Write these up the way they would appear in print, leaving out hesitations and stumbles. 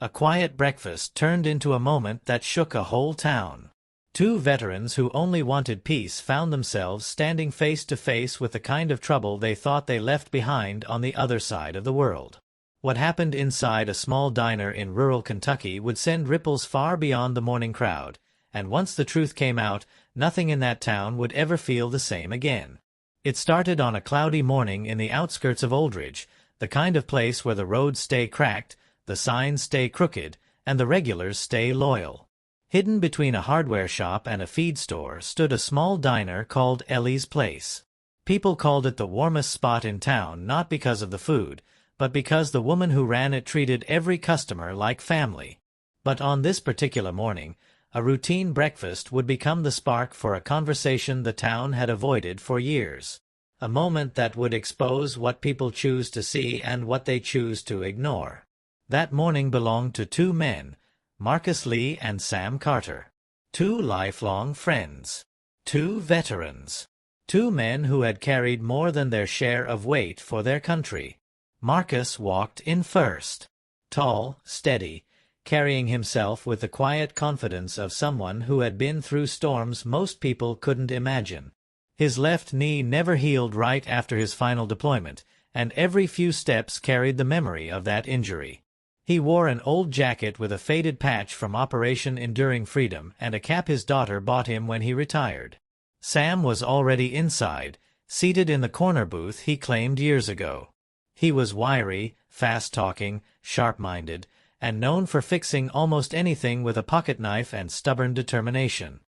A quiet breakfast turned into a moment that shook a whole town. Two veterans who only wanted peace found themselves standing face to face with the kind of trouble they thought they left behind on the other side of the world. What happened inside a small diner in rural Kentucky would send ripples far beyond the morning crowd, and once the truth came out, nothing in that town would ever feel the same again. It started on a cloudy morning in the outskirts of Oldridge, the kind of place where the roads stay cracked, the signs stay crooked, and the regulars stay loyal. Hidden between a hardware shop and a feed store stood a small diner called Ellie's Place. People called it the warmest spot in town not because of the food, but because the woman who ran it treated every customer like family. But on this particular morning, a routine breakfast would become the spark for a conversation the town had avoided for years. A moment that would expose what people choose to see and what they choose to ignore. That morning belonged to two men, Marcus Lee and Sam Carter. Two lifelong friends. Two veterans. Two men who had carried more than their share of weight for their country. Marcus walked in first. Tall, steady, carrying himself with the quiet confidence of someone who had been through storms most people couldn't imagine. His left knee never healed right after his final deployment, and every few steps carried the memory of that injury. He wore an old jacket with a faded patch from Operation Enduring Freedom and a cap his daughter bought him when he retired. Sam was already inside, seated in the corner booth he claimed years ago. He was wiry, fast-talking, sharp-minded, and known for fixing almost anything with a pocket-knife and stubborn determination.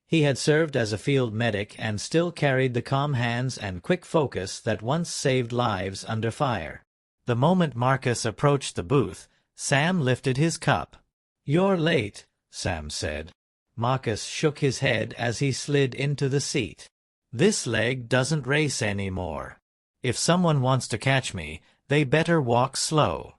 He had served as a field medic and still carried the calm hands and quick focus that once saved lives under fire. The moment Marcus approached the booth, Sam lifted his cup. "You're late," Sam said. Marcus shook his head as he slid into the seat. "This leg doesn't race anymore. If someone wants to catch me, they better walk slow."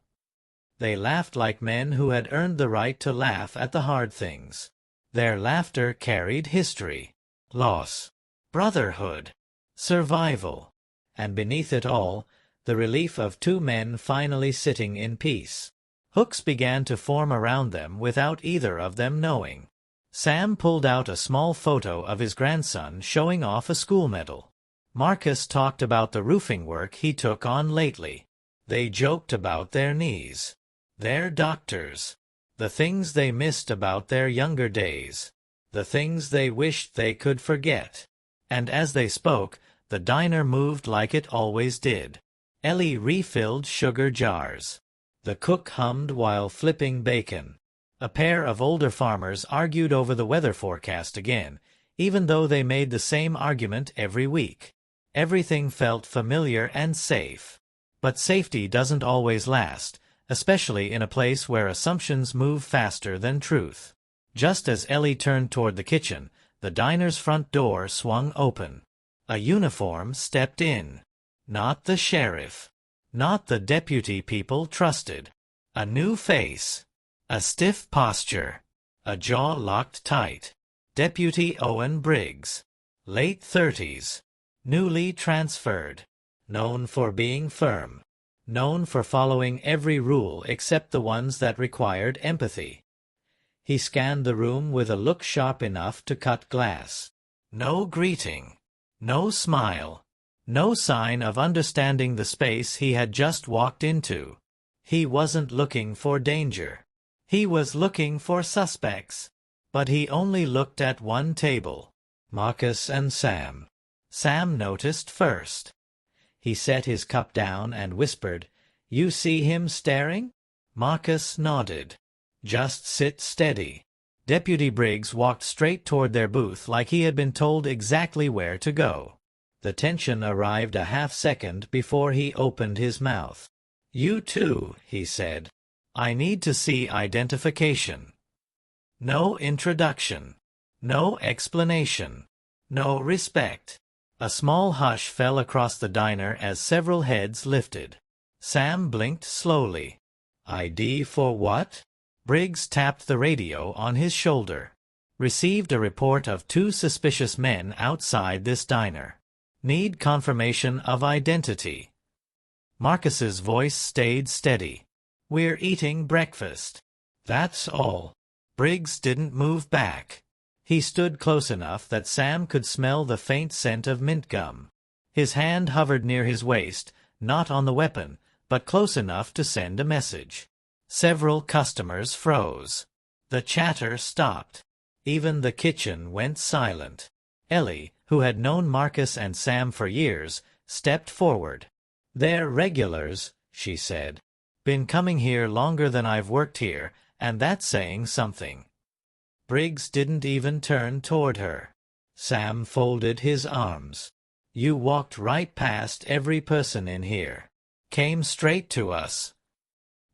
They laughed like men who had earned the right to laugh at the hard things. Their laughter carried history, loss, brotherhood, survival, and beneath it all, the relief of two men finally sitting in peace. Hooks began to form around them without either of them knowing. Sam pulled out a small photo of his grandson showing off a school medal. Marcus talked about the roofing work he took on lately. They joked about their knees, their doctors, the things they missed about their younger days, the things they wished they could forget. And as they spoke, the diner moved like it always did. Ellie refilled sugar jars. The cook hummed while flipping bacon. A pair of older farmers argued over the weather forecast again, even though they made the same argument every week. Everything felt familiar and safe. But safety doesn't always last, especially in a place where assumptions move faster than truth. Just as Ellie turned toward the kitchen, the diner's front door swung open. A uniform stepped in. Not the sheriff. Not the deputy people trusted. A new face. A stiff posture. A jaw locked tight. Deputy Owen Briggs. Late 30s. Newly transferred. Known for being firm. Known for following every rule except the ones that required empathy. He scanned the room with a look sharp enough to cut glass. No greeting. No smile. No sign of understanding the space he had just walked into. He wasn't looking for danger. He was looking for suspects. But he only looked at one table. Marcus and Sam. Sam noticed first. He set his cup down and whispered, "You see him staring?" Marcus nodded. "Just sit steady." Deputy Briggs walked straight toward their booth like he had been told exactly where to go. The tension arrived a half-second before he opened his mouth. "You too," he said. "I need to see identification." No introduction. No explanation. No respect. A small hush fell across the diner as several heads lifted. Sam blinked slowly. "ID for what?" Briggs tapped the radio on his shoulder. "Received a report of two suspicious men outside this diner. Need confirmation of identity." Marcus's voice stayed steady. We're eating breakfast. That's all. Briggs didn't move back. He stood close enough that Sam could smell the faint scent of mint gum. His hand hovered near his waist, not on the weapon, but close enough to send a message. Several customers froze. The chatter stopped. Even the kitchen went silent. Ellie, who had known Marcus and Sam for years, stepped forward. "They're regulars," she said. "Been coming here longer than I've worked here, and that's saying something." Briggs didn't even turn toward her. Sam folded his arms. "You walked right past every person in here. Came straight to us."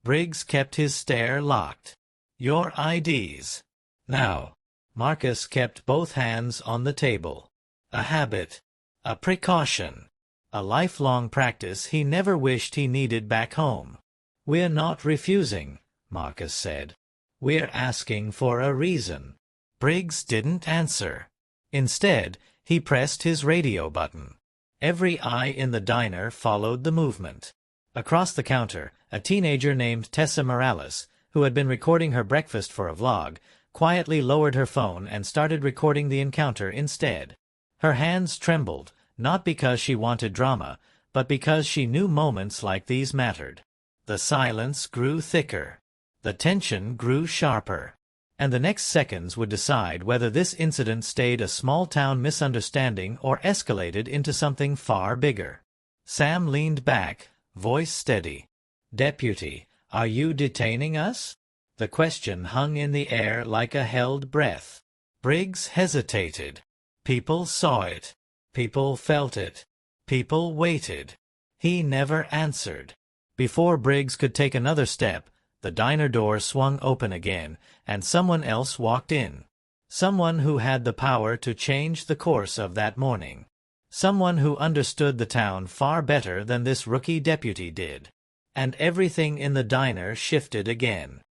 Briggs kept his stare locked. "Your IDs." "Now." Marcus kept both hands on the table. "A habit. A precaution. A lifelong practice he never wished he needed back home." "We're not refusing," Marcus said. "We're asking for a reason." Briggs didn't answer. Instead, he pressed his radio button. Every eye in the diner followed the movement. Across the counter, a teenager named Tessa Morales, who had been recording her breakfast for a vlog, quietly lowered her phone and started recording the encounter instead. Her hands trembled, not because she wanted drama, but because she knew moments like these mattered. The silence grew thicker. The tension grew sharper. And the next seconds would decide whether this incident stayed a small-town misunderstanding or escalated into something far bigger. Sam leaned back, voice steady. "Deputy, are you detaining us?" The question hung in the air like a held breath. Briggs hesitated. People saw it. People felt it. People waited. He never answered. Before Briggs could take another step, the diner door swung open again, and someone else walked in. Someone who had the power to change the course of that morning. Someone who understood the town far better than this rookie deputy did. And everything in the diner shifted again.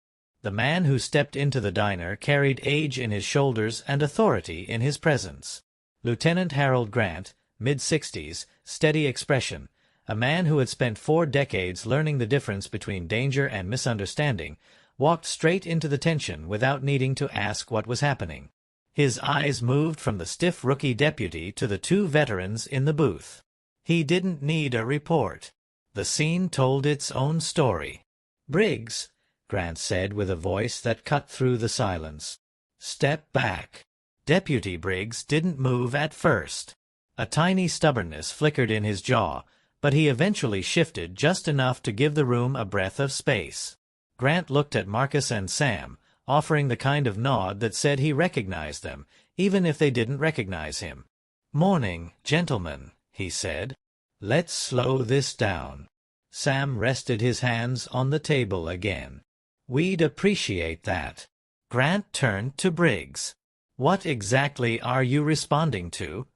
The man who stepped into the diner carried age in his shoulders and authority in his presence. Lieutenant Harold Grant, mid-60s, steady expression, a man who had spent 4 decades learning the difference between danger and misunderstanding, walked straight into the tension without needing to ask what was happening. His eyes moved from the stiff rookie deputy to the 2 veterans in the booth. He didn't need a report. The scene told its own story. "Briggs," Grant said with a voice that cut through the silence. "Step back." Deputy Briggs didn't move at first. A tiny stubbornness flickered in his jaw, but he eventually shifted just enough to give the room a breath of space. Grant looked at Marcus and Sam, offering the kind of nod that said he recognized them, even if they didn't recognize him. "Morning, gentlemen," he said. "Let's slow this down." Sam rested his hands on the table again. "We'd appreciate that." Grant turned to Briggs. "What exactly are you responding to?"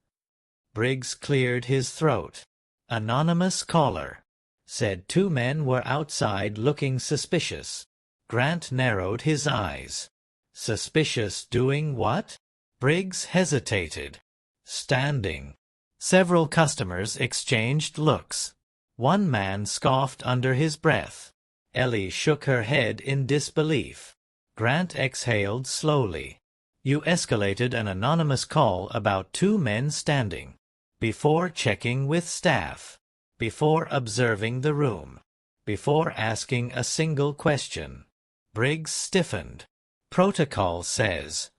Briggs cleared his throat. "Anonymous caller. Said 2 men were outside looking suspicious." Grant narrowed his eyes. "Suspicious doing what?" Briggs hesitated. "Standing." Several customers exchanged looks. One man scoffed under his breath. Ellie shook her head in disbelief. Grant exhaled slowly. "You escalated an anonymous call about 2 men standing. Before checking with staff. Before observing the room. Before asking a single question." Briggs stiffened. "Protocol says."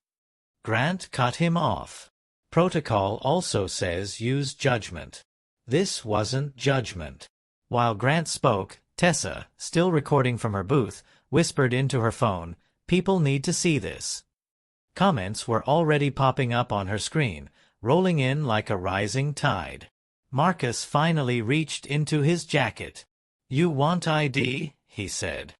Grant cut him off. "Protocol also says use judgment." This wasn't judgment. While Grant spoke, Tessa, still recording from her booth, whispered into her phone, "People need to see this." Comments were already popping up on her screen, rolling in like a rising tide. Marcus finally reached into his jacket. "You want ID?" he said.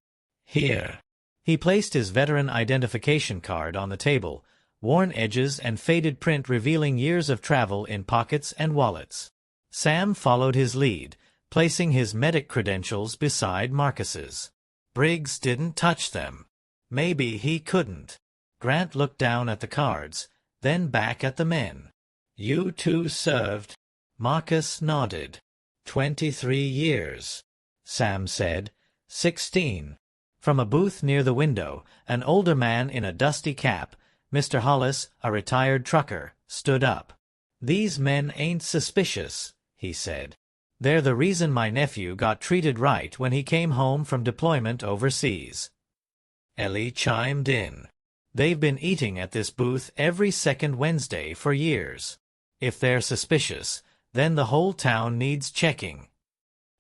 "Here." He placed his veteran identification card on the table, worn edges and faded print revealing years of travel in pockets and wallets. Sam followed his lead, placing his medic credentials beside Marcus's. Briggs didn't touch them. Maybe he couldn't. Grant looked down at the cards, then back at the men. "You 2 served?" Marcus nodded. 23 years. Sam said. 16. From a booth near the window, an older man in a dusty cap, Mr. Hollis, a retired trucker, stood up. "These men ain't suspicious," he said. "They're the reason my nephew got treated right when he came home from deployment overseas." Ellie chimed in. "They've been eating at this booth every second Wednesday for years. If they're suspicious, then the whole town needs checking."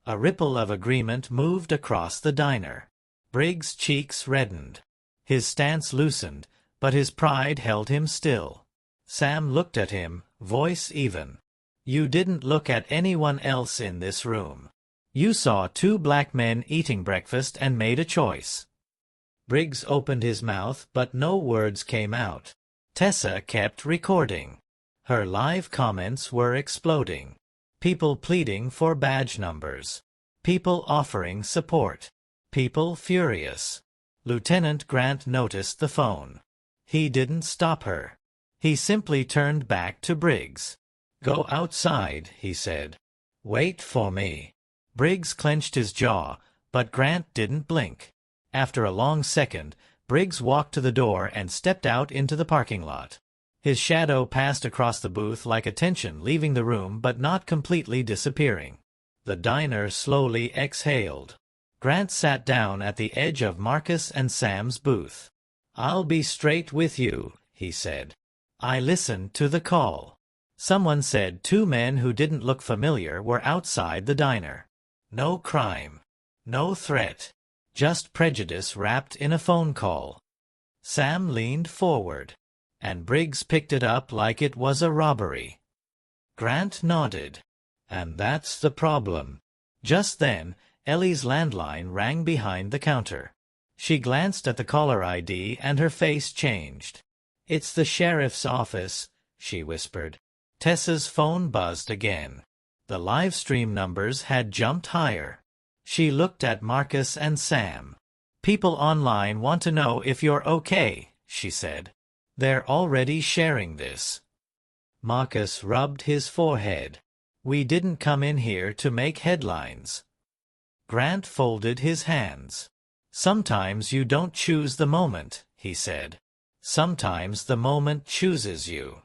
A ripple of agreement moved across the diner. Briggs' cheeks reddened. His stance loosened, but his pride held him still. Sam looked at him, voice even. "You didn't look at anyone else in this room. You saw two black men eating breakfast and made a choice." Briggs opened his mouth, but no words came out. Tessa kept recording. Her live comments were exploding. People pleading for badge numbers. People offering support. People furious. Lieutenant Grant noticed the phone. He didn't stop her. He simply turned back to Briggs. "Go outside," he said. "Wait for me." Briggs clenched his jaw, but Grant didn't blink. After a long second, Briggs walked to the door and stepped out into the parking lot. His shadow passed across the booth like a tension, leaving the room but not completely disappearing. The diner slowly exhaled. Grant sat down at the edge of Marcus and Sam's booth. "I'll be straight with you," he said. "I listened to the call. Someone said two men who didn't look familiar were outside the diner. No crime. No threat. Just prejudice wrapped in a phone call." Sam leaned forward, and Briggs picked it up like it was a robbery. Grant nodded. "And that's the problem." Just then, Ellie's landline rang behind the counter. She glanced at the caller ID and her face changed. "It's the sheriff's office," she whispered. Tessa's phone buzzed again. The livestream numbers had jumped higher. She looked at Marcus and Sam. "People online want to know if you're okay," she said. "They're already sharing this." Marcus rubbed his forehead. "We didn't come in here to make headlines." Grant folded his hands. "Sometimes you don't choose the moment," he said. "Sometimes the moment chooses you."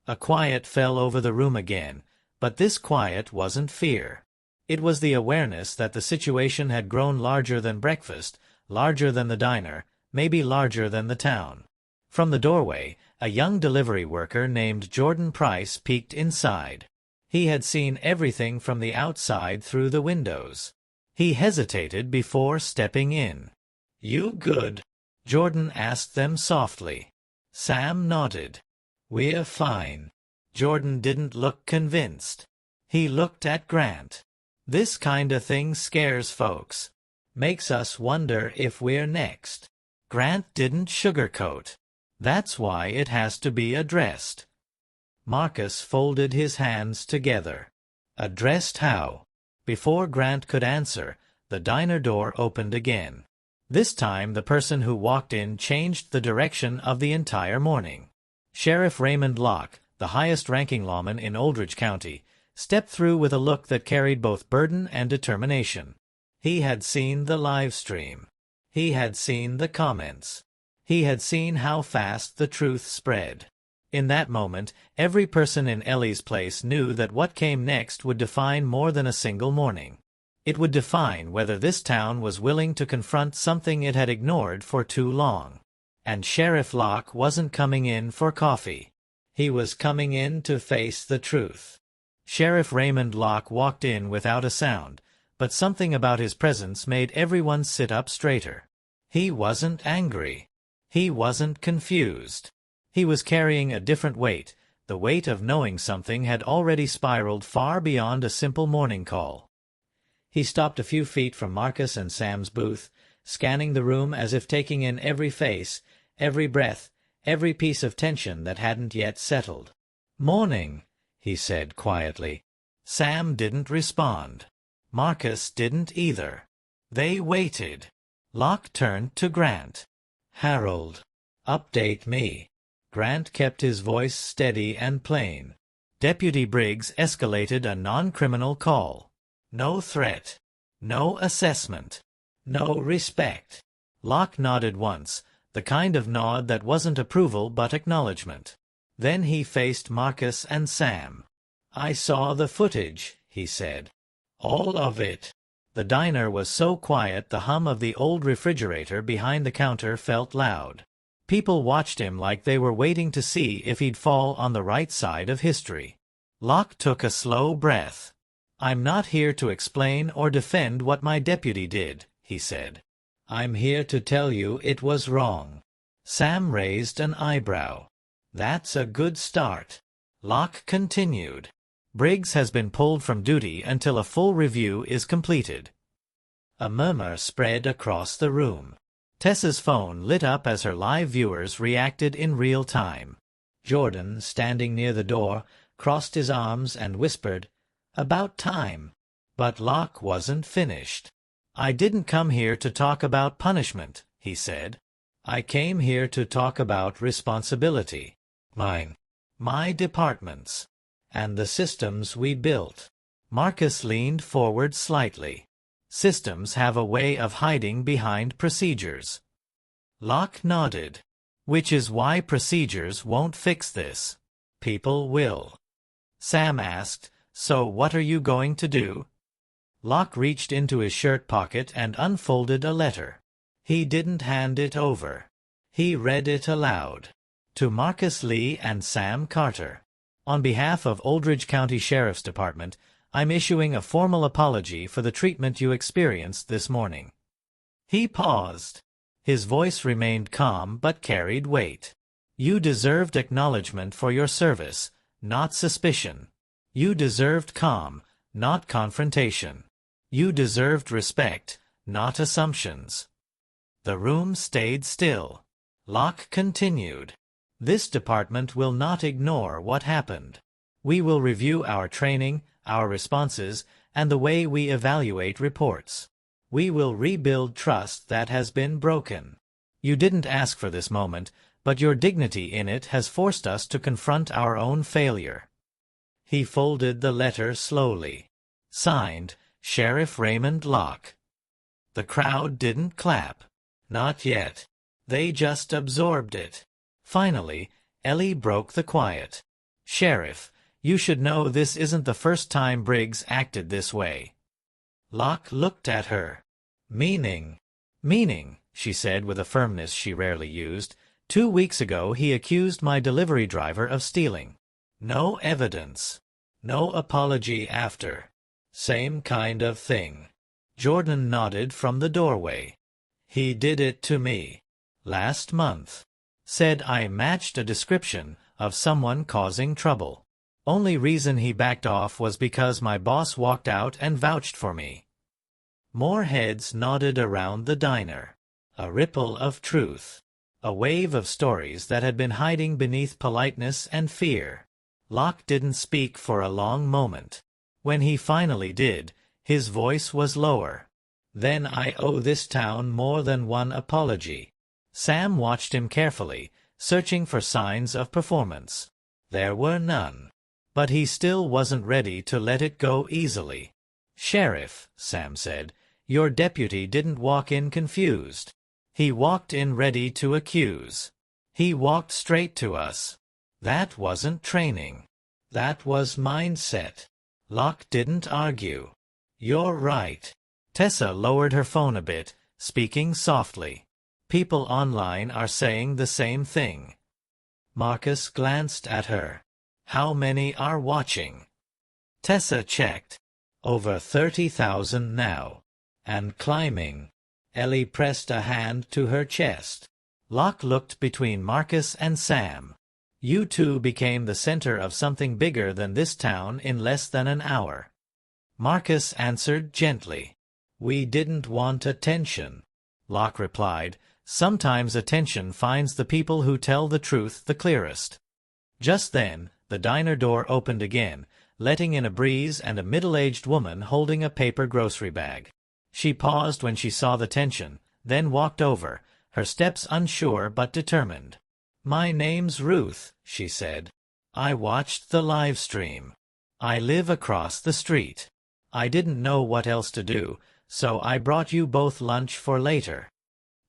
A quiet fell over the room again, but this quiet wasn't fear. It was the awareness that the situation had grown larger than breakfast, larger than the diner, maybe larger than the town. From the doorway, a young delivery worker named Jordan Price peeked inside. He had seen everything from the outside through the windows. He hesitated before stepping in. "You good?" Jordan asked them softly. Sam nodded. "We're fine." Jordan didn't look convinced. He looked at Grant. "This kinda thing scares folks. Makes us wonder if we're next." Grant didn't sugarcoat. "That's why it has to be addressed." Marcus folded his hands together. "Addressed how?" Before Grant could answer, the diner door opened again. This time the person who walked in changed the direction of the entire morning. Sheriff Raymond Locke, the highest-ranking lawman in Oldridge County, stepped through with a look that carried both burden and determination. He had seen the live stream. He had seen the comments. He had seen how fast the truth spread. In that moment, every person in Ellie's place knew that what came next would define more than a single morning. It would define whether this town was willing to confront something it had ignored for too long. And Sheriff Locke wasn't coming in for coffee. He was coming in to face the truth. Sheriff Raymond Locke walked in without a sound, but something about his presence made everyone sit up straighter. He wasn't angry. He wasn't confused. He was carrying a different weight, the weight of knowing something had already spiraled far beyond a simple morning call. He stopped a few feet from Marcus and Sam's booth, scanning the room as if taking in every face, every breath, every piece of tension that hadn't yet settled. "Morning," he said quietly. Sam didn't respond. Marcus didn't either. They waited. Locke turned to Grant. "Harold, update me." Grant kept his voice steady and plain. Deputy Briggs escalated a non-criminal call. No threat. No assessment. No respect. Locke nodded once, the kind of nod that wasn't approval but acknowledgement. Then he faced Marcus and Sam. "I saw the footage," he said. "All of it." The diner was so quiet the hum of the old refrigerator behind the counter felt loud. People watched him like they were waiting to see if he'd fall on the right side of history. Locke took a slow breath. "I'm not here to explain or defend what my deputy did," he said. "I'm here to tell you it was wrong." Sam raised an eyebrow. "That's a good start." Locke continued. "Briggs has been pulled from duty until a full review is completed." A murmur spread across the room. Tessa's phone lit up as her live viewers reacted in real time. Jordan, standing near the door, crossed his arms and whispered, "About time." But Locke wasn't finished. "I didn't come here to talk about punishment," he said. "I came here to talk about responsibility. Mine. My department's. And the systems we built." Marcus leaned forward slightly. "Systems have a way of hiding behind procedures." Locke nodded. "Which is why procedures won't fix this. People will." Sam asked, "So what are you going to do?" Locke reached into his shirt pocket and unfolded a letter. He didn't hand it over. He read it aloud. "To Marcus Lee and Sam Carter. On behalf of Oldridge County Sheriff's Department, I'm issuing a formal apology for the treatment you experienced this morning." He paused. His voice remained calm but carried weight. "You deserved acknowledgement for your service, not suspicion. You deserved calm, not confrontation. You deserved respect, not assumptions." The room stayed still. Locke continued. "This department will not ignore what happened. We will review our training, our responses, and the way we evaluate reports. We will rebuild trust that has been broken. You didn't ask for this moment, but your dignity in it has forced us to confront our own failure." He folded the letter slowly. Signed, Sheriff Raymond Locke. The crowd didn't clap. Not yet. They just absorbed it. Finally, Ellie broke the quiet. "Sheriff, you should know this isn't the first time Briggs acted this way." Locke looked at her. "Meaning?" "Meaning," she said with a firmness she rarely used. "2 weeks ago he accused my delivery driver of stealing. No evidence. No apology after. Same kind of thing." Jordan nodded from the doorway. "He did it to me. Last month. Said I matched a description of someone causing trouble. Only reason he backed off was because my boss walked out and vouched for me." More heads nodded around the diner. A ripple of truth. A wave of stories that had been hiding beneath politeness and fear. Locke didn't speak for a long moment. When he finally did, his voice was lower. "Then I owe this town more than one apology." Sam watched him carefully, searching for signs of performance. There were none. But he still wasn't ready to let it go easily. "Sheriff," Sam said, "your deputy didn't walk in confused. He walked in ready to accuse. He walked straight to us. That wasn't training. That was mindset." Locke didn't argue. "You're right." Tessa lowered her phone a bit, speaking softly. "People online are saying the same thing." Marcus glanced at her. "How many are watching?" Tessa checked. "Over 30,000 now. And climbing." Ellie pressed a hand to her chest. Locke looked between Marcus and Sam. "You two became the center of something bigger than this town in less than an hour." Marcus answered gently. "We didn't want attention." Locke replied, "Sometimes attention finds the people who tell the truth the clearest." Just then, the diner door opened again, letting in a breeze and a middle-aged woman holding a paper grocery bag. She paused when she saw the tension, then walked over, her steps unsure but determined. "My name's Ruth," she said. "I watched the live stream. I live across the street. I didn't know what else to do, so I brought you both lunch for later."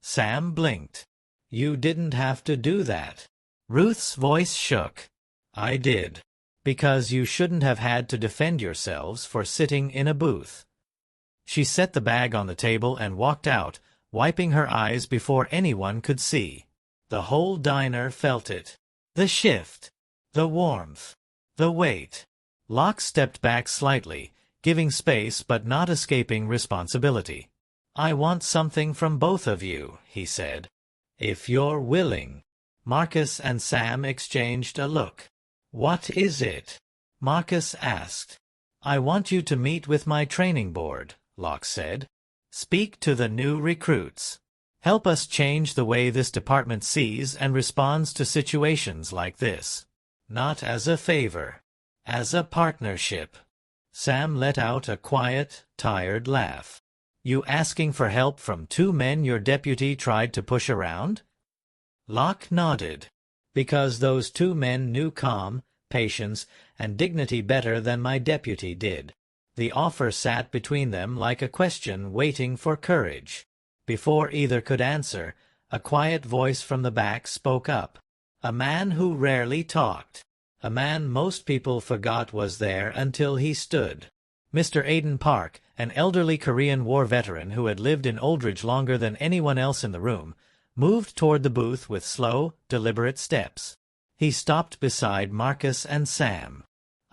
Sam blinked. You didn't have to do that. Ruth's voice shook. I did. Because you shouldn't have had to defend yourselves for sitting in a booth. She set the bag on the table and walked out, wiping her eyes before anyone could see. The whole diner felt it. The shift. The warmth. The weight. Locke stepped back slightly, giving space but not escaping responsibility. I want something from both of you, he said. If you're willing. Marcus and Sam exchanged a look. What is it? Marcus asked. I want you to meet with my training board, Locke said. Speak to the new recruits. Help us change the way this department sees and responds to situations like this. Not as a favor. As a partnership. Sam let out a quiet, tired laugh. You asking for help from two men your deputy tried to push around? Locke nodded. Because those two men knew calm, patience, and dignity better than my deputy did. The offer sat between them like a question waiting for courage. Before either could answer, a quiet voice from the back spoke up. A man who rarely talked. A man most people forgot was there until he stood. Mr. Aiden Park, an elderly Korean War veteran who had lived in Oldridge longer than anyone else in the room, moved toward the booth with slow, deliberate steps. He stopped beside Marcus and Sam.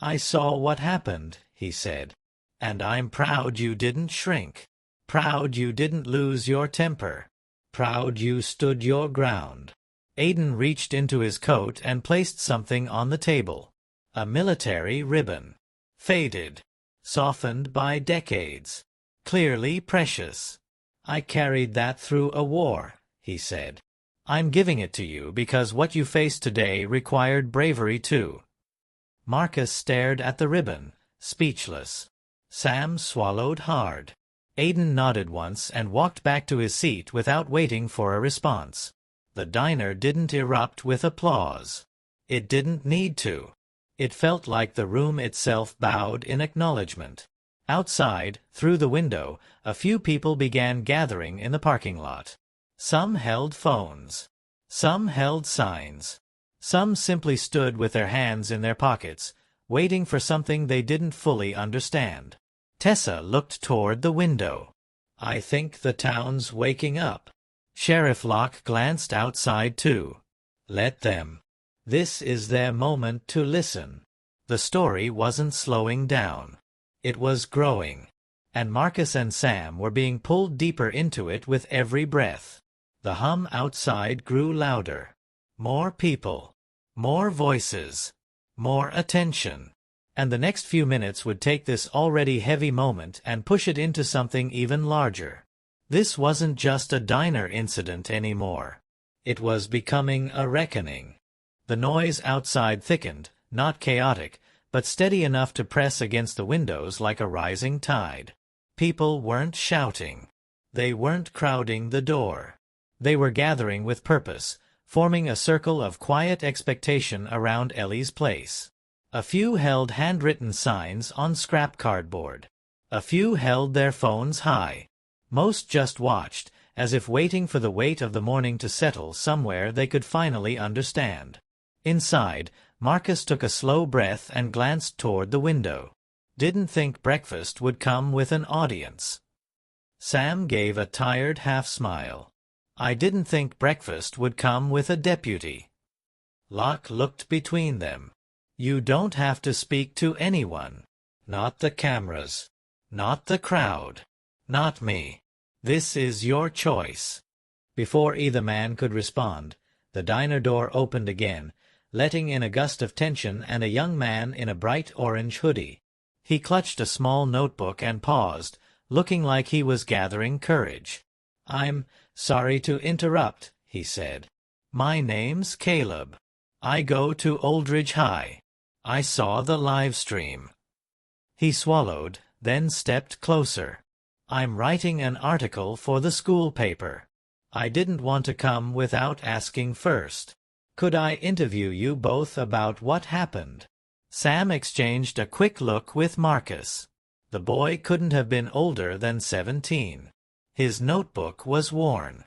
I saw what happened, he said. And I'm proud you didn't shrink. Proud you didn't lose your temper. Proud you stood your ground. Aiden reached into his coat and placed something on the table. A military ribbon. Faded. Softened by decades. Clearly precious. I carried that through a war, he said. I'm giving it to you because what you faced today required bravery too. Marcus stared at the ribbon, speechless. Sam swallowed hard. Aiden nodded once and walked back to his seat without waiting for a response. The diner didn't erupt with applause. It didn't need to. It felt like the room itself bowed in acknowledgement. Outside, through the window, a few people began gathering in the parking lot. Some held phones. Some held signs. Some simply stood with their hands in their pockets, waiting for something they didn't fully understand. Tessa looked toward the window. I think the town's waking up. Sheriff Locke glanced outside too. Let them. This is their moment to listen. The story wasn't slowing down. It was growing. And Marcus and Sam were being pulled deeper into it with every breath. The hum outside grew louder. More people. More voices. More attention. And the next few minutes would take this already heavy moment and push it into something even larger. This wasn't just a diner incident anymore. It was becoming a reckoning. The noise outside thickened, not chaotic, but steady enough to press against the windows like a rising tide. People weren't shouting. They weren't crowding the door. They were gathering with purpose, forming a circle of quiet expectation around Ellie's place. A few held handwritten signs on scrap cardboard. A few held their phones high. Most just watched, as if waiting for the weight of the morning to settle somewhere they could finally understand. Inside, Marcus took a slow breath and glanced toward the window. Didn't think breakfast would come with an audience. Sam gave a tired half-smile. I didn't think breakfast would come with a deputy. Locke looked between them. You don't have to speak to anyone. Not the cameras. Not the crowd. Not me. This is your choice. Before either man could respond, the diner door opened again, letting in a gust of tension and a young man in a bright orange hoodie. He clutched a small notebook and paused, looking like he was gathering courage. I'm sorry to interrupt, he said. My name's Caleb. I go to Oldridge High. I saw the live stream. He swallowed, then stepped closer. I'm writing an article for the school paper. I didn't want to come without asking first. Could I interview you both about what happened? Sam exchanged a quick look with Marcus. The boy couldn't have been older than 17. His notebook was worn.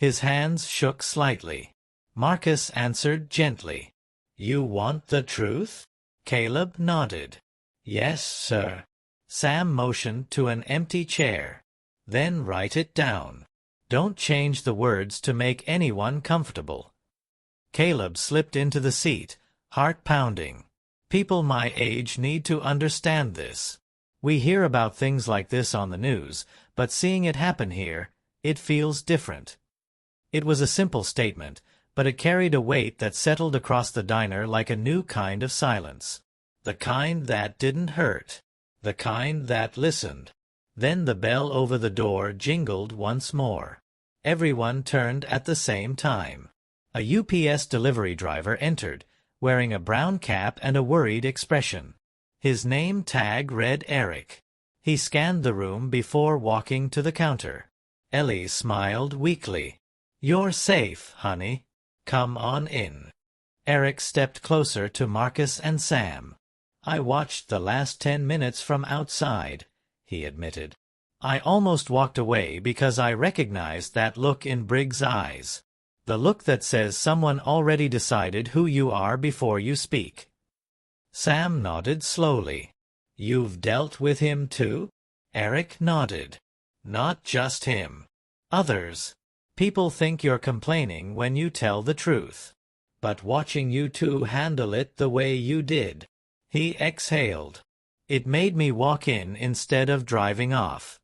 His hands shook slightly. Marcus answered gently. You want the truth? Caleb nodded. Yes, sir. Sam motioned to an empty chair. Then write it down. Don't change the words to make anyone comfortable. Caleb slipped into the seat, heart pounding. People my age need to understand this. We hear about things like this on the news, but seeing it happen here, it feels different. It was a simple statement, but it carried a weight that settled across the diner like a new kind of silence. The kind that didn't hurt. The kind that listened. Then the bell over the door jingled once more. Everyone turned at the same time. A UPS delivery driver entered, wearing a brown cap and a worried expression. His name tag read Eric. He scanned the room before walking to the counter. Ellie smiled weakly. You're safe, honey. Come on in. Eric stepped closer to Marcus and Sam. I watched the last 10 minutes from outside, he admitted. I almost walked away because I recognized that look in Briggs' eyes. The look that says someone already decided who you are before you speak. Sam nodded slowly. You've dealt with him too? Eric nodded. Not just him. Others. People think you're complaining when you tell the truth. But watching you two handle it the way you did. He exhaled. It made me walk in instead of driving off.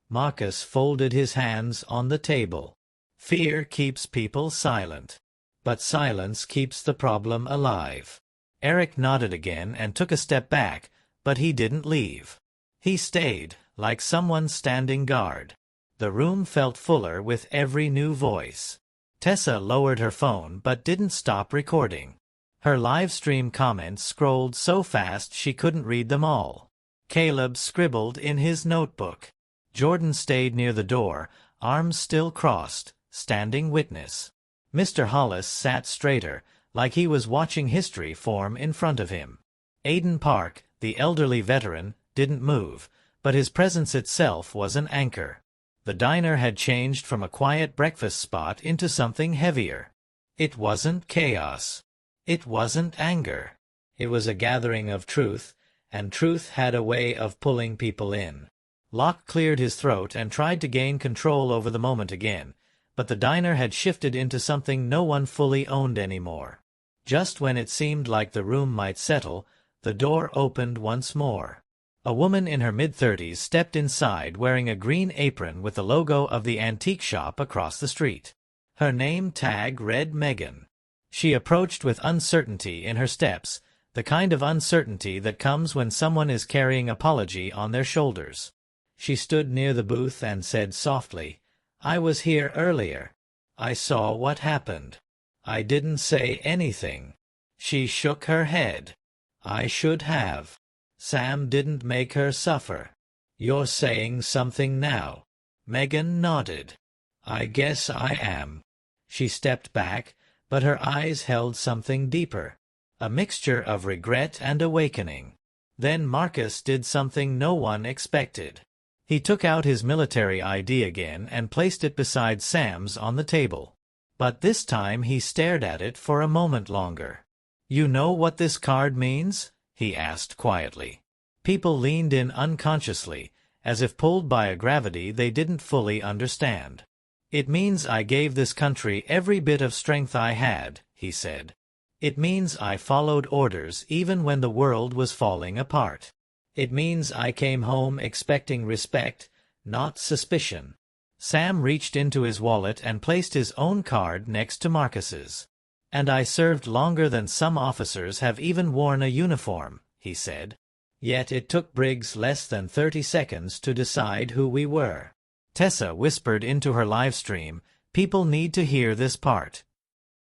Marcus folded his hands on the table. Fear keeps people silent. But silence keeps the problem alive. Eric nodded again and took a step back, but he didn't leave. He stayed, like someone standing guard. The room felt fuller with every new voice. Tessa lowered her phone but didn't stop recording. Her live stream comments scrolled so fast she couldn't read them all. Caleb scribbled in his notebook. Jordan stayed near the door, arms still crossed, standing witness. Mr. Hollis sat straighter, like he was watching history form in front of him. Aiden Park, the elderly veteran, didn't move, but his presence itself was an anchor. The diner had changed from a quiet breakfast spot into something heavier. It wasn't chaos. It wasn't anger. It was a gathering of truth, and truth had a way of pulling people in. Locke cleared his throat and tried to gain control over the moment again, but the diner had shifted into something no one fully owned anymore. Just when it seemed like the room might settle, the door opened once more. A woman in her mid-30s stepped inside wearing a green apron with the logo of the antique shop across the street. Her name tag read Megan. She approached with uncertainty in her steps, the kind of uncertainty that comes when someone is carrying apology on their shoulders. She stood near the booth and said softly, I was here earlier. I saw what happened. I didn't say anything. She shook her head. I should have. Sam didn't make her suffer. You're saying something now. Megan nodded. I guess I am. She stepped back, but her eyes held something deeper. A mixture of regret and awakening. Then Marcus did something no one expected. He took out his military ID again and placed it beside Sam's on the table. But this time he stared at it for a moment longer. You know what this card means? He asked quietly. People leaned in unconsciously, as if pulled by a gravity they didn't fully understand. It means I gave this country every bit of strength I had, he said. It means I followed orders even when the world was falling apart. It means I came home expecting respect, not suspicion. Sam reached into his wallet and placed his own card next to Marcus's. And I served longer than some officers have even worn a uniform, he said. Yet it took Briggs less than 30 seconds to decide who we were. Tessa whispered into her live stream, people need to hear this part.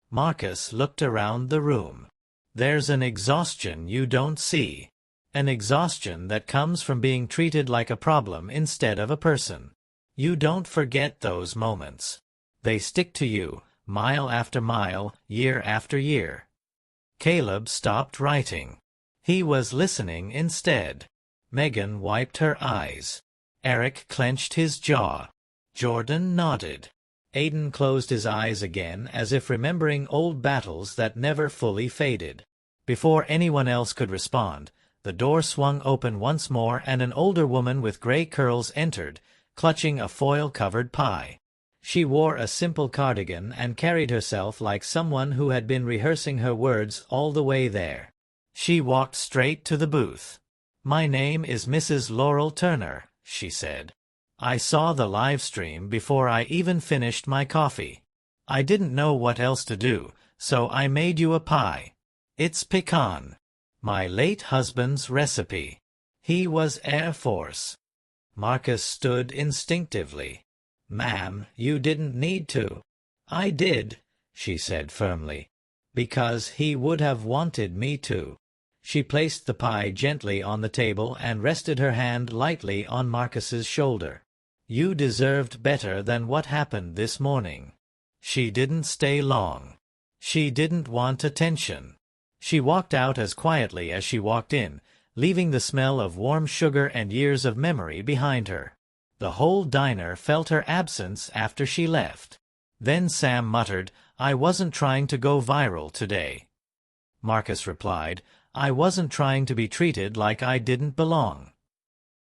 Marcus looked around the room. There's an exhaustion you don't see. An exhaustion that comes from being treated like a problem instead of a person. You don't forget those moments. They stick to you, mile after mile, year after year. Caleb stopped writing. He was listening instead. Megan wiped her eyes. Eric clenched his jaw. Jordan nodded. Aiden closed his eyes again as if remembering old battles that never fully faded. Before anyone else could respond, the door swung open once more and an older woman with gray curls entered, clutching a foil-covered pie. She wore a simple cardigan and carried herself like someone who had been rehearsing her words all the way there. She walked straight to the booth. "My name is Mrs. Laurel Turner," she said. "I saw the live stream before I even finished my coffee. I didn't know what else to do, so I made you a pie. It's pecan. My late husband's recipe. He was Air Force." Marcus stood instinctively. "Ma'am, you didn't need to." "I did," she said firmly, "because he would have wanted me to." She placed the pie gently on the table and rested her hand lightly on Marcus's shoulder. "You deserved better than what happened this morning." She didn't stay long. She didn't want attention. She walked out as quietly as she walked in, leaving the smell of warm sugar and years of memory behind her. The whole diner felt her absence after she left. Then Sam muttered, "I wasn't trying to go viral today." Marcus replied, "I wasn't trying to be treated like I didn't belong."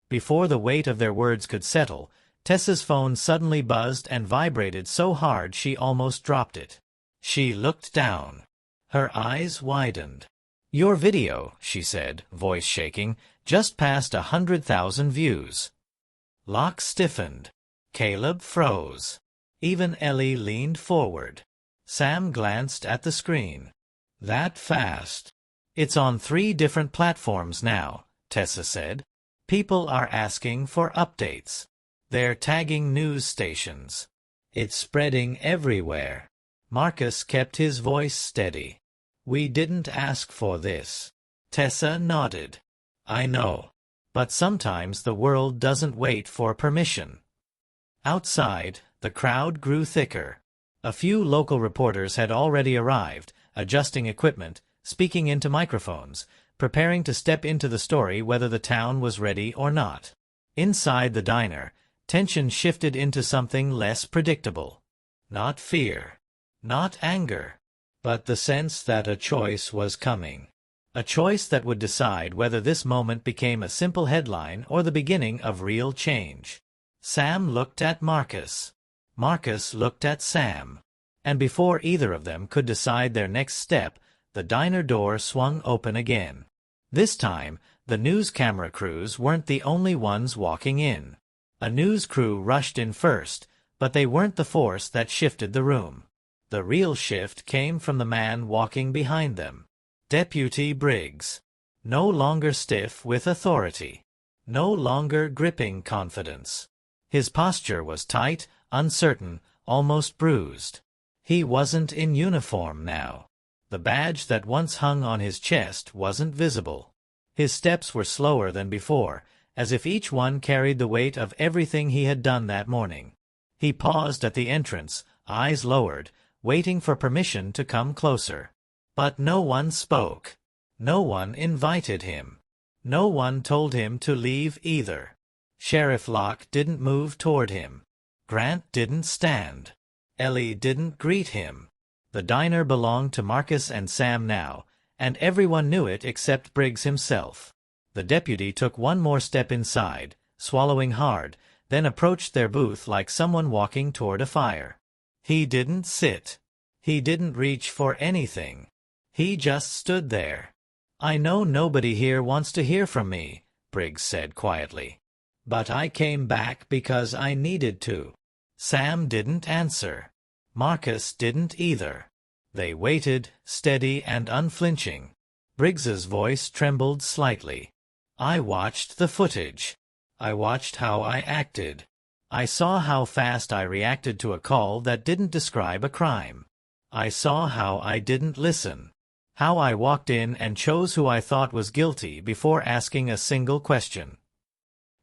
Before the weight of their words could settle, Tessa's phone suddenly buzzed and vibrated so hard she almost dropped it. She looked down. Her eyes widened. "Your video," she said, voice shaking, "just passed 100,000 views." Locke stiffened. Caleb froze. Even Ellie leaned forward. Sam glanced at the screen. "That fast?" "It's on 3 different platforms now," Tessa said. "People are asking for updates. They're tagging news stations. It's spreading everywhere." Marcus kept his voice steady. "We didn't ask for this." Tessa nodded. "I know. But sometimes the world doesn't wait for permission." Outside, the crowd grew thicker. A few local reporters had already arrived, adjusting equipment, speaking into microphones, preparing to step into the story whether the town was ready or not. Inside the diner, tension shifted into something less predictable. Not fear. Not anger, but the sense that a choice was coming. A choice that would decide whether this moment became a simple headline or the beginning of real change. Sam looked at Marcus. Marcus looked at Sam. And before either of them could decide their next step, the diner door swung open again. This time, the news camera crews weren't the only ones walking in. A news crew rushed in first, but they weren't the force that shifted the room. The real shift came from the man walking behind them. Deputy Briggs. No longer stiff with authority. No longer gripping confidence. His posture was tight, uncertain, almost bruised. He wasn't in uniform now. The badge that once hung on his chest wasn't visible. His steps were slower than before, as if each one carried the weight of everything he had done that morning. He paused at the entrance, eyes lowered, waiting for permission to come closer. But no one spoke. No one invited him. No one told him to leave either. Sheriff Locke didn't move toward him. Grant didn't stand. Ellie didn't greet him. The diner belonged to Marcus and Sam now, and everyone knew it except Briggs himself. The deputy took one more step inside, swallowing hard, then approached their booth like someone walking toward a fire. He didn't sit. He didn't reach for anything. He just stood there. "I know nobody here wants to hear from me," Briggs said quietly. "But I came back because I needed to." Sam didn't answer. Marcus didn't either. They waited, steady and unflinching. Briggs's voice trembled slightly. "I watched the footage. I watched how I acted. I saw how fast I reacted to a call that didn't describe a crime. I saw how I didn't listen. How I walked in and chose who I thought was guilty before asking a single question."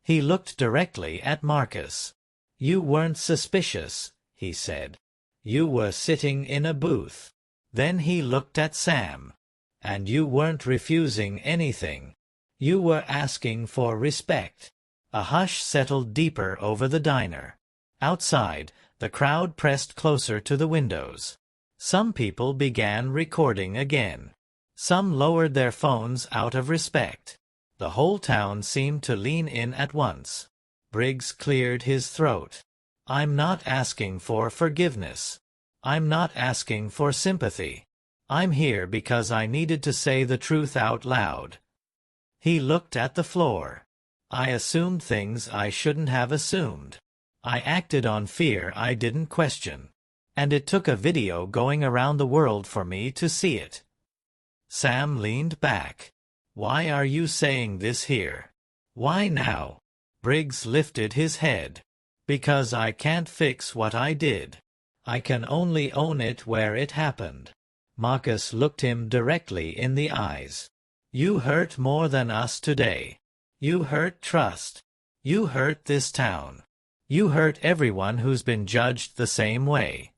He looked directly at Marcus. "You weren't suspicious," he said. "You were sitting in a booth." Then he looked at Sam. "And you weren't refusing anything. You were asking for respect." A hush settled deeper over the diner. Outside, The crowd pressed closer to the windows. Some people began recording again. Some lowered their phones out of respect. The whole town seemed to lean in at once. Briggs cleared his throat. "I'm not asking for forgiveness. I'm not asking for sympathy. I'm here because I needed to say the truth out loud." He looked at the floor. "I assumed things I shouldn't have assumed. I acted on fear I didn't question. And it took a video going around the world for me to see it." Sam leaned back. "Why are you saying this here? Why now?" Briggs lifted his head. "Because I can't fix what I did. I can only own it where it happened." Marcus looked him directly in the eyes. "You hurt more than us today. You hurt trust. You hurt this town. You hurt everyone who's been judged the same way."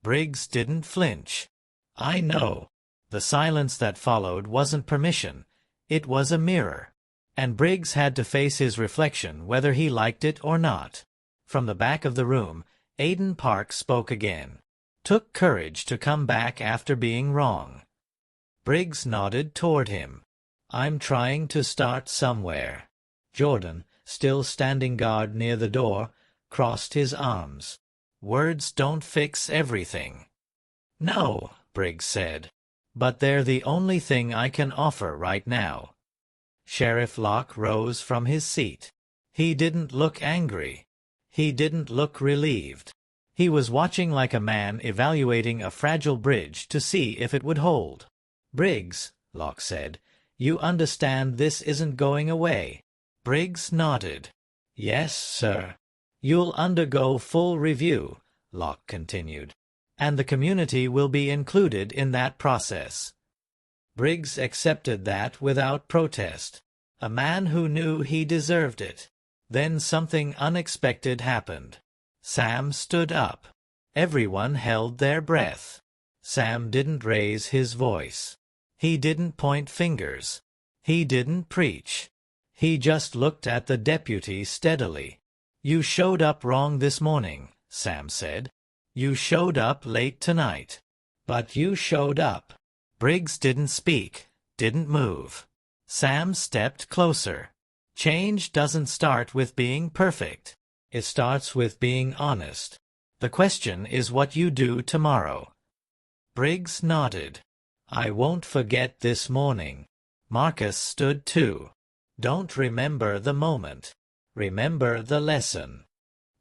Briggs didn't flinch. "I know." The silence that followed wasn't permission. It was a mirror. And Briggs had to face his reflection whether he liked it or not. From the back of the room, Aiden Park spoke again. "Took courage to come back after being wrong." Briggs nodded toward him. "I'm trying to start somewhere." Jordan, still standing guard near the door, crossed his arms. "Words don't fix everything." "No," Briggs said. "But they're the only thing I can offer right now." Sheriff Locke rose from his seat. He didn't look angry. He didn't look relieved. He was watching like a man evaluating a fragile bridge to see if it would hold. "Briggs," Locke said, "you understand this isn't going away?" Briggs nodded. "Yes, sir." "You'll undergo full review," Locke continued, "and the community will be included in that process." Briggs accepted that without protest. A man who knew he deserved it. Then something unexpected happened. Sam stood up. Everyone held their breath. Sam didn't raise his voice. He didn't point fingers. He didn't preach. He just looked at the deputy steadily. "You showed up wrong this morning," Sam said. "You showed up late tonight. But you showed up." Briggs didn't speak, didn't move. Sam stepped closer. "Change doesn't start with being perfect. It starts with being honest. The question is what you do tomorrow." Briggs nodded. "I won't forget this morning." Marcus stood too. "Don't remember the moment. Remember the lesson."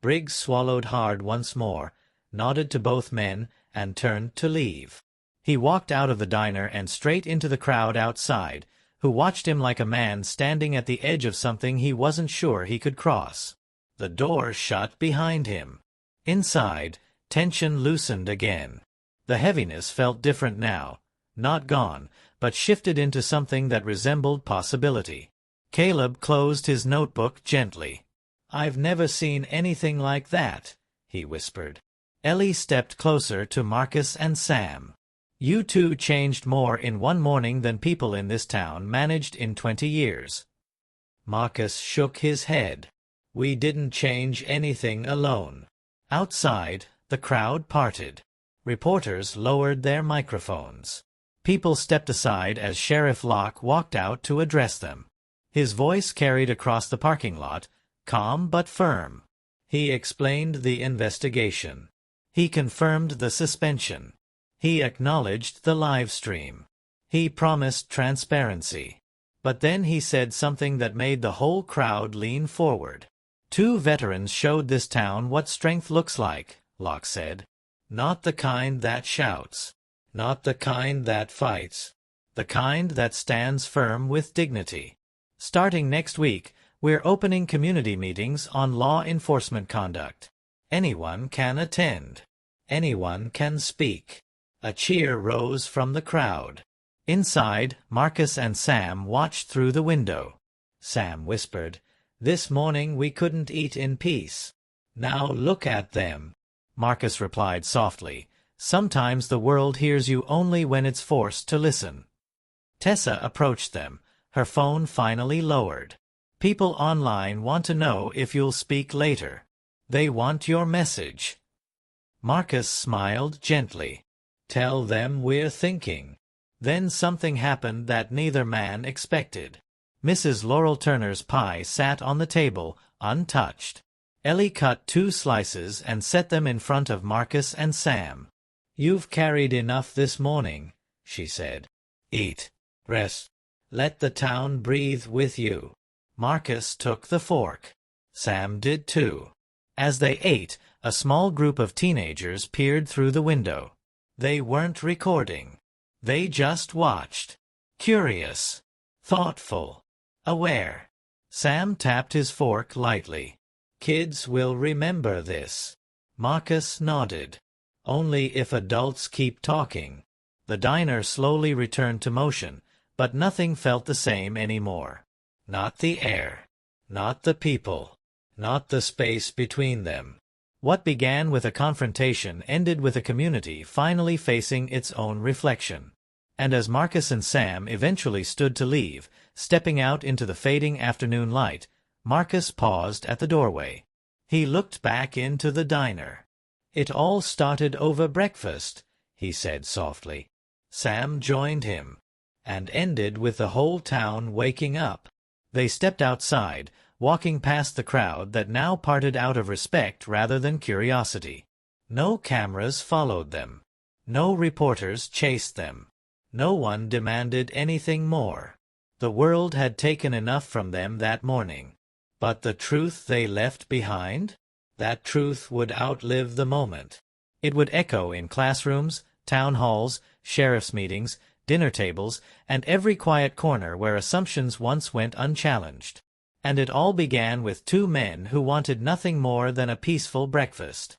Briggs swallowed hard once more, nodded to both men, and turned to leave. He walked out of the diner and straight into the crowd outside, who watched him like a man standing at the edge of something he wasn't sure he could cross. The door shut behind him. Inside, tension loosened again. The heaviness felt different now. Not gone, but shifted into something that resembled possibility. Caleb closed his notebook gently. "I've never seen anything like that," he whispered. Ellie stepped closer to Marcus and Sam. "You two changed more in one morning than people in this town managed in 20 years. Marcus shook his head. "We didn't change anything alone." Outside, the crowd parted. Reporters lowered their microphones. People stepped aside as Sheriff Locke walked out to address them. His voice carried across the parking lot, calm but firm. He explained the investigation. He confirmed the suspension. He acknowledged the live stream. He promised transparency. But then he said something that made the whole crowd lean forward. "Two veterans showed this town what strength looks like," Locke said. "Not the kind that shouts. Not the kind that fights. The kind that stands firm with dignity. Starting next week, we're opening community meetings on law enforcement conduct. Anyone can attend. Anyone can speak." A cheer rose from the crowd. Inside, Marcus and Sam watched through the window. Sam whispered, "This morning we couldn't eat in peace. Now look at them." Marcus replied softly, "Sometimes the world hears you only when it's forced to listen." Tessa approached them, her phone finally lowered. "People online want to know if you'll speak later. They want your message." Marcus smiled gently. "Tell them we're thinking." Then something happened that neither man expected. Mrs. Laurel Turner's pie sat on the table, untouched. Ellie cut 2 slices and set them in front of Marcus and Sam. "You've carried enough this morning," she said. "Eat. Rest. Let the town breathe with you." Marcus took the fork. Sam did too. As they ate, a small group of teenagers peered through the window. They weren't recording. They just watched. Curious. Thoughtful. Aware. Sam tapped his fork lightly. "Kids will remember this." Marcus nodded. "Only if adults keep talking." The diner slowly returned to motion, but nothing felt the same anymore. Not the air. Not the people. Not the space between them. What began with a confrontation ended with a community finally facing its own reflection. And as Marcus and Sam eventually stood to leave, stepping out into the fading afternoon light, Marcus paused at the doorway. He looked back into the diner. "It all started over breakfast," he said softly. Sam joined him. "And ended with the whole town waking up." They stepped outside, walking past the crowd that now parted out of respect rather than curiosity. No cameras followed them. No reporters chased them. No one demanded anything more. The world had taken enough from them that morning. But the truth they left behind? That truth would outlive the moment. It would echo in classrooms, town halls, sheriff's meetings, dinner tables, and every quiet corner where assumptions once went unchallenged. And it all began with 2 men who wanted nothing more than a peaceful breakfast.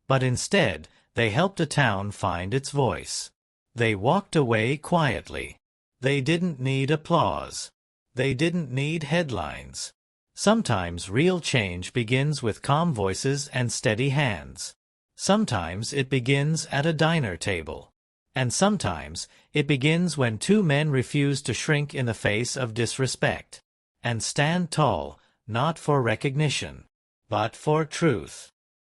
But instead, they helped a town find its voice. They walked away quietly. They didn't need applause. They didn't need headlines. Sometimes real change begins with calm voices and steady hands. Sometimes it begins at a diner table. And sometimes it begins when 2 men refuse to shrink in the face of disrespect. And stand tall, not for recognition, but for truth.